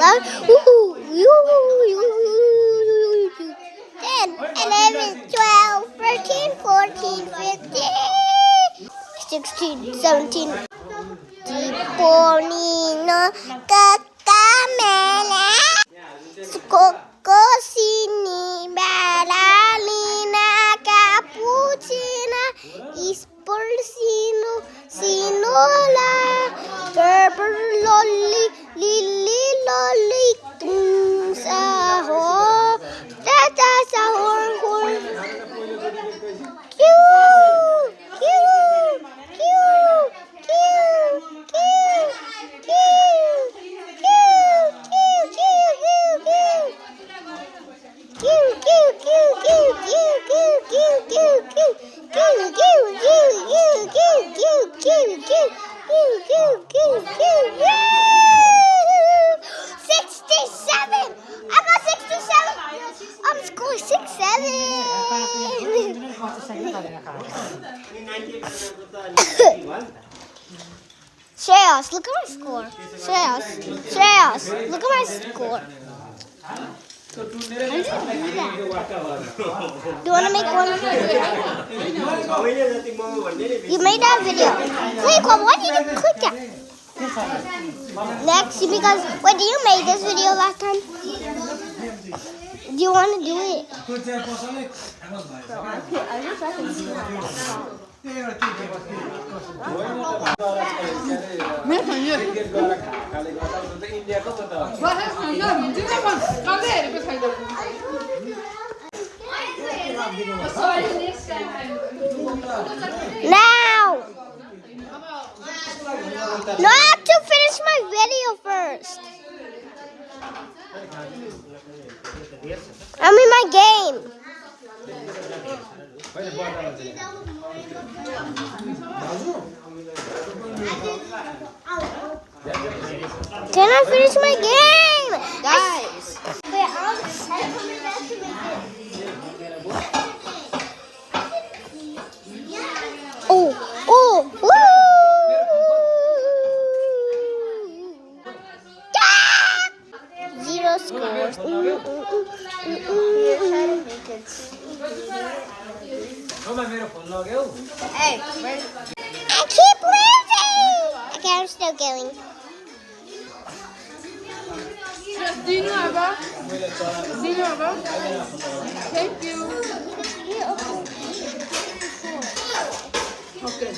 11, 10, 11, 12, 13, 14, 15, 16, 17. Ponino Cacamela Coco Sini Balalina Cappuccina Ispolsino Sinola Purple Lolly Lily Lolly Sahor Tata Sahor Shreyas, look at my score. Shreyas, look at my score. Do you want to make one? You made that video. Wait, why did you click that? Next, because wait, you made this video last time? Do you want to do it? Now! No, I have to finish my video first. I'm in my game. Can I finish my game? Guys. Wait, I'm coming back to make it. Oh, woo! Zero scores. Hey, I keep losing. Okay, I'm still going. Do you know about? Thank you. Okay.